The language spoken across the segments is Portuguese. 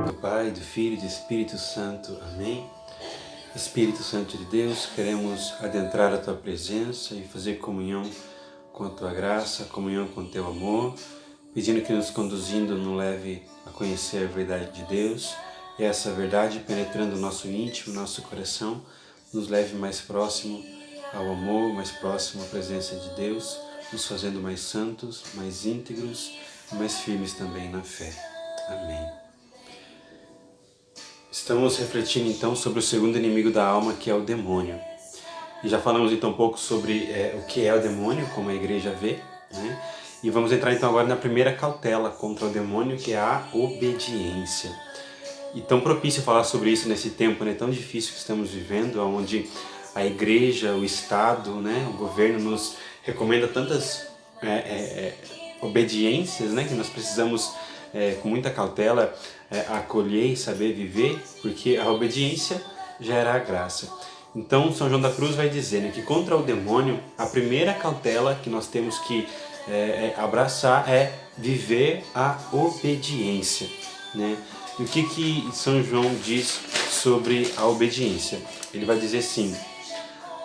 Do Pai, do Filho e do Espírito Santo. Amém. Espírito Santo de Deus, queremos adentrar a Tua presença e fazer comunhão com a Tua graça, comunhão com o Teu amor, pedindo que nos conduzindo nos leve a conhecer a verdade de Deus e essa verdade penetrando o nosso íntimo, nosso coração, nos leve mais próximo ao amor, mais próximo à presença de Deus, nos fazendo mais santos, mais íntegros, mais firmes também na fé. Amém. Estamos refletindo então sobre o segundo inimigo da alma, que é o demônio. E já falamos então um pouco sobre o que é o demônio, como a igreja vê, né? E vamos entrar então agora na primeira cautela contra o demônio, que é a obediência. E tão propício falar sobre isso nesse tempo, né, tão difícil que estamos vivendo, onde a igreja, o Estado, né, o governo nos recomenda tantas obediências, né, que nós precisamos com muita cautela acolher e saber viver, porque a obediência gera a graça. Então São João da Cruz vai dizer, né, que contra o demônio a primeira cautela que nós temos que abraçar é viver a obediência, né? E o que São João diz sobre a obediência? Ele vai dizer assim: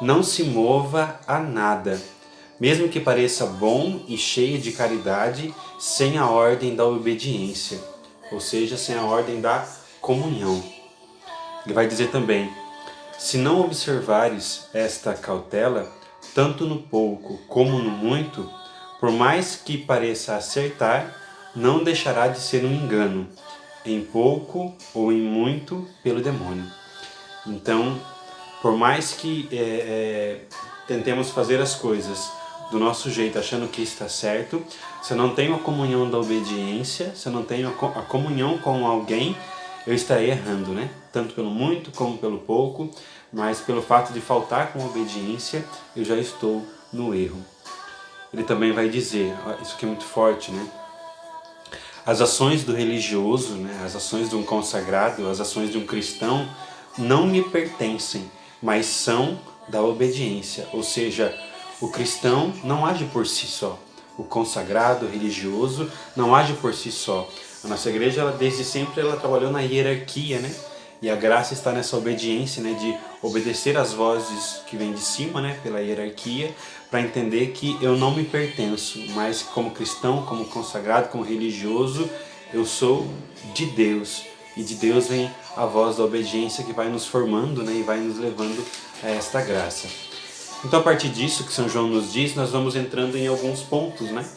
não se mova a nada, mesmo que pareça bom e cheio de caridade, sem a ordem da obediência, ou seja, sem a ordem da comunhão. Ele vai dizer também: se não observares esta cautela, tanto no pouco como no muito, por mais que pareça acertar, não deixará de ser um engano, em pouco ou em muito, pelo demônio. Então, por mais que tentemos fazer as coisas do nosso jeito, achando que está certo, se eu não tenho a comunhão da obediência, se eu não tenho a comunhão com alguém, eu estarei errando, né? Tanto pelo muito como pelo pouco, mas pelo fato de faltar com a obediência, eu já estou no erro. Ele também vai dizer, isso aqui é muito forte, né? As ações do religioso, né? As ações de um consagrado, as ações de um cristão, não me pertencem, mas são da obediência, ou seja, o cristão não age por si só. O consagrado, o religioso, não age por si só. A nossa igreja, desde sempre, ela trabalhou na hierarquia, né? E a graça está nessa obediência, né? De obedecer às vozes que vêm de cima, né? Pela hierarquia, para entender que eu não me pertenço, mas como cristão, como consagrado, como religioso, eu sou de Deus. E de Deus vem a voz da obediência que vai nos formando, né? E vai nos levando a esta graça. Então, a partir disso que São João nos diz, nós vamos entrando em alguns pontos, né?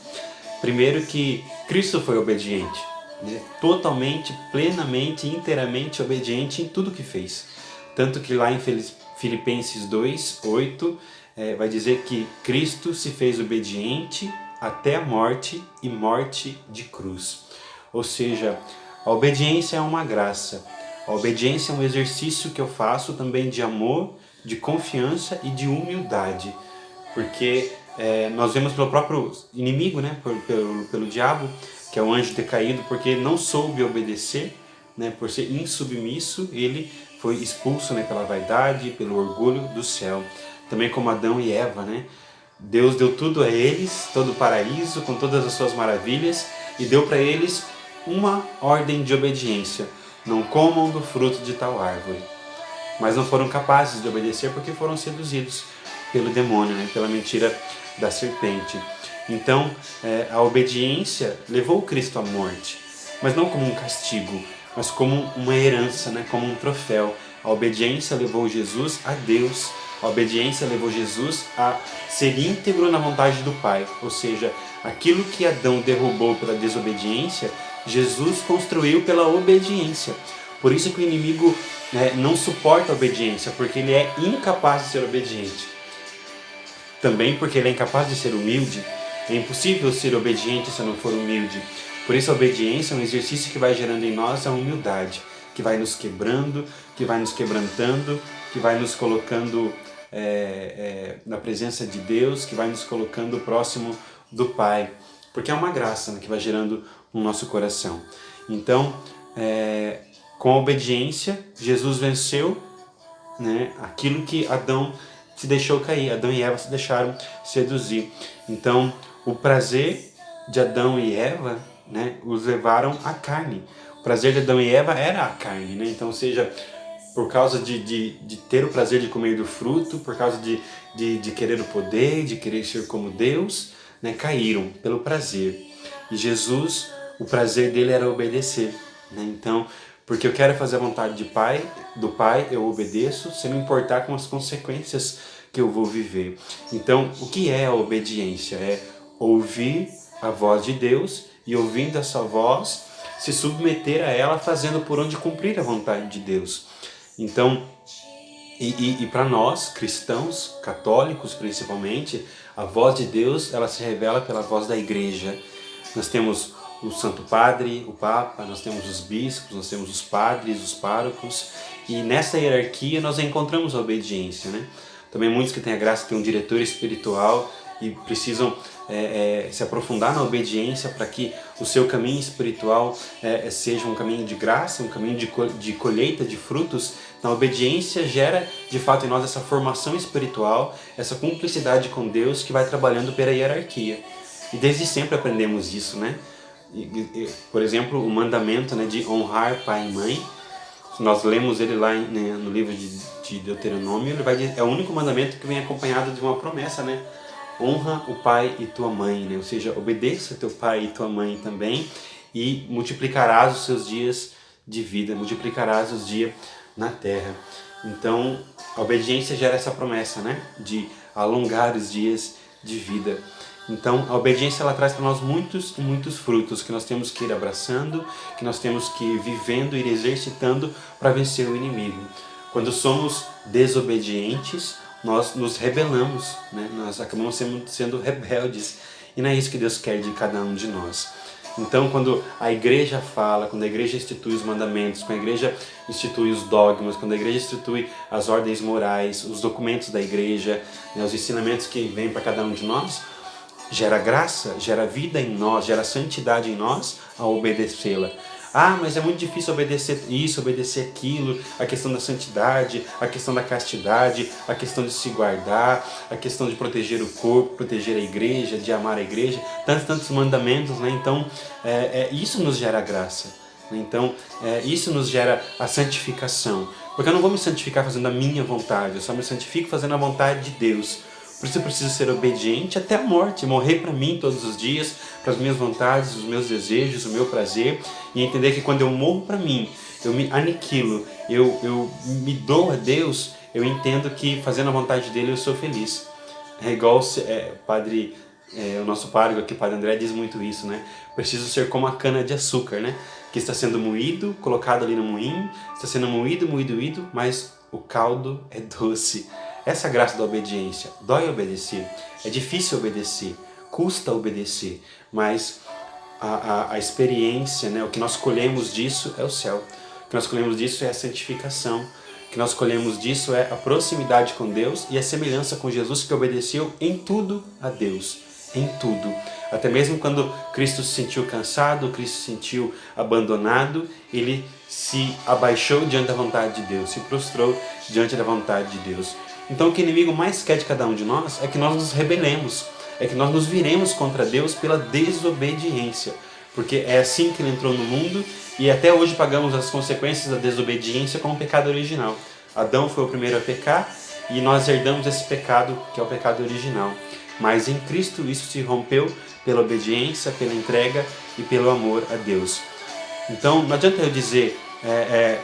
Primeiro, que Cristo foi obediente, né? Totalmente, plenamente, inteiramente obediente em tudo que fez. Tanto que lá em Filipenses 2:8 vai dizer que Cristo se fez obediente até a morte e morte de cruz. Ou seja, a obediência é uma graça. A obediência é um exercício que eu faço também de amor, de confiança e de humildade, porque nós vemos pelo próprio inimigo, né, pelo diabo, que é o anjo decaído, porque não soube obedecer, né, por ser insubmisso, ele foi expulso, né, pela vaidade, pelo orgulho do céu. Também como Adão e Eva, né, Deus deu tudo a eles, todo o paraíso, com todas as suas maravilhas, e deu para eles uma ordem de obediência: não comam do fruto de tal árvore. Mas não foram capazes de obedecer porque foram seduzidos pelo demônio, né? Pela mentira da serpente. Então, a obediência levou Cristo à morte, mas não como um castigo, mas como uma herança, né? Como um troféu. A obediência levou Jesus a Deus, a obediência levou Jesus a ser íntegro na vontade do Pai, ou seja, aquilo que Adão derrubou pela desobediência, Jesus construiu pela obediência. Por isso que o inimigo não suporta a obediência, porque ele é incapaz de ser obediente. Também porque ele é incapaz de ser humilde. É impossível ser obediente se não for humilde. Por isso a obediência é um exercício que vai gerando em nós a humildade, que vai nos quebrando, que vai nos quebrantando, que vai nos colocando na presença de Deus, que vai nos colocando próximo do Pai. Porque é uma graça, né, que vai gerando no nosso coração. Então, com a obediência, Jesus venceu, né, aquilo que Adão se deixou cair. Adão e Eva se deixaram seduzir. Então, o prazer de Adão e Eva né, os levaram à carne. O prazer de Adão e Eva era a carne, né? Então, ou seja, por causa de ter o prazer de comer do fruto, por causa de querer o poder, de querer ser como Deus, né, caíram pelo prazer. E Jesus, o prazer dele era obedecer, né? Então, porque eu quero fazer a vontade do Pai, eu obedeço, sem me importar com as consequências que eu vou viver. Então, o que é a obediência? É ouvir a voz de Deus e, ouvindo essa voz, se submeter a ela, fazendo por onde cumprir a vontade de Deus. Então, e para nós, cristãos, católicos principalmente, a voz de Deus, ela se revela pela voz da igreja. Nós temos o Santo Padre, o Papa, nós temos os bispos, nós temos os padres, os párocos, e nessa hierarquia nós encontramos a obediência, né? Também muitos que têm a graça têm um diretor espiritual e precisam se aprofundar na obediência para que o seu caminho espiritual seja um caminho de graça, um caminho de colheita de frutos. Na obediência gera de fato em nós essa formação espiritual, essa cumplicidade com Deus que vai trabalhando pela hierarquia. E desde sempre aprendemos isso, né? Por exemplo, o mandamento, né, de honrar pai e mãe. Nós lemos ele lá no livro de Deuteronômio, ele vai dizer, é o único mandamento que vem acompanhado de uma promessa, né? Honra o pai e tua mãe, né? Ou seja, obedeça teu pai e tua mãe também, e multiplicarás os seus dias de vida, multiplicarás os dias na terra. Então, a obediência gera essa promessa, né? De alongar os dias de vida. Então, a obediência ela traz para nós muitos e muitos frutos que nós temos que ir abraçando, que nós temos que ir vivendo, ir exercitando para vencer o inimigo. Quando somos desobedientes, nós nos rebelamos, né? Nós acabamos sendo rebeldes, e não é isso que Deus quer de cada um de nós. Então, quando a igreja fala, quando a igreja institui os mandamentos, quando a igreja institui os dogmas, quando a igreja institui as ordens morais, os documentos da igreja, né, os ensinamentos que vêm para cada um de nós, gera graça, gera vida em nós, gera santidade em nós ao obedecê-la. Ah, mas é muito difícil obedecer isso, obedecer aquilo, a questão da santidade, a questão da castidade, a questão de se guardar, a questão de proteger o corpo, proteger a igreja, de amar a igreja, tantos mandamentos, né? Então, isso nos gera graça. Então, isso nos gera a santificação. Porque eu não vou me santificar fazendo a minha vontade, eu só me santifico fazendo a vontade de Deus. Por isso eu preciso ser obediente até a morte, morrer para mim todos os dias, para as minhas vontades, os meus desejos, o meu prazer, e entender que quando eu morro para mim, eu me aniquilo, eu me dou a Deus, eu entendo que fazendo a vontade dele eu sou feliz. É igual o nosso pároco aqui, o Padre André, diz muito isso, né? Preciso ser como a cana de açúcar, né? Que está sendo moído, colocado ali no moinho, está sendo moído, mas o caldo é doce. Essa é a graça da obediência. Dói obedecer, é difícil obedecer, custa obedecer, mas a experiência, né, o que nós colhemos disso é o céu. O que nós colhemos disso é a santificação. O que nós colhemos disso é a proximidade com Deus e a semelhança com Jesus, que obedeceu em tudo a Deus. Em tudo. Até mesmo quando Cristo se sentiu cansado, Cristo se sentiu abandonado, ele se abaixou diante da vontade de Deus, se prostrou diante da vontade de Deus. Então o que o inimigo mais quer de cada um de nós é que nós nos rebelemos, é que nós nos viremos contra Deus pela desobediência, porque é assim que ele entrou no mundo e até hoje pagamos as consequências da desobediência com o pecado original. Adão foi o primeiro a pecar e nós herdamos esse pecado que é o pecado original. Mas em Cristo isso se rompeu pela obediência, pela entrega e pelo amor a Deus. Então não adianta eu dizer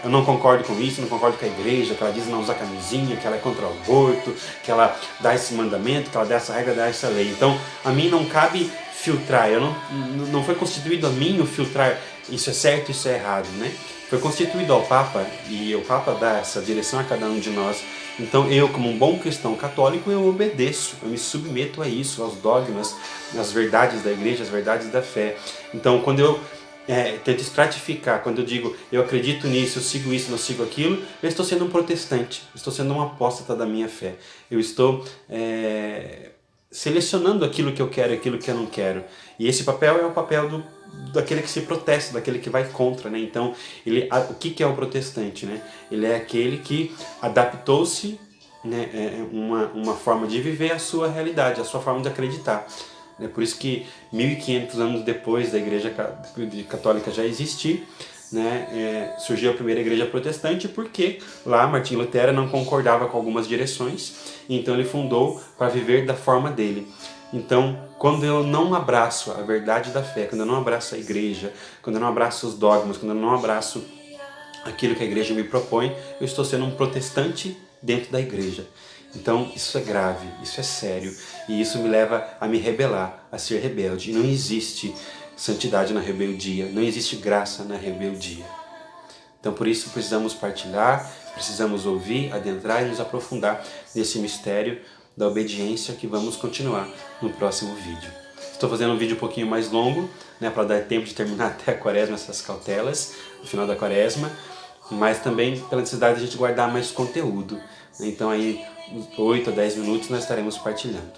eu não concordo com isso, não concordo com a igreja, que ela diz não usar camisinha, que ela é contra o aborto, que ela dá esse mandamento, que ela dá essa regra, dá essa lei. Então, a mim não cabe filtrar, não foi constituído a mim o filtrar isso é certo, isso é errado, né? Foi constituído ao Papa, e o Papa dá essa direção a cada um de nós. Então eu, como um bom cristão católico, eu obedeço, eu me submeto a isso, aos dogmas, às verdades da igreja, às verdades da fé. Então, quando eu tento estratificar, quando eu digo eu acredito nisso, eu sigo isso, não sigo aquilo, eu estou sendo um protestante, estou sendo um apóstata da minha fé. Eu estou selecionando aquilo que eu quero e aquilo que eu não quero. E esse papel é o papel daquele que se protesta, daquele que vai contra, né? Então, o que é o protestante, né? Ele é aquele que adaptou-se, né, uma forma de viver à sua realidade, à sua forma de acreditar. É por isso que 1500 anos depois da Igreja Católica já existir, né, surgiu a primeira igreja protestante, porque lá Martinho Lutero não concordava com algumas direções, então ele fundou para viver da forma dele. Então, quando eu não abraço a verdade da fé, quando eu não abraço a igreja, quando eu não abraço os dogmas, quando eu não abraço aquilo que a igreja me propõe, eu estou sendo um protestante dentro da igreja. Então isso é grave, isso é sério, e isso me leva a me rebelar, a ser rebelde. E não existe santidade na rebeldia, não existe graça na rebeldia. Então por isso precisamos partilhar, precisamos ouvir, adentrar e nos aprofundar nesse mistério da obediência, que vamos continuar no próximo vídeo. Estou fazendo um vídeo um pouquinho mais longo, né, para dar tempo de terminar até a quaresma essas cautelas, no final da quaresma, mas também pela necessidade de a gente guardar mais conteúdo. Então aí, uns 8 a 10 minutos nós estaremos partilhando.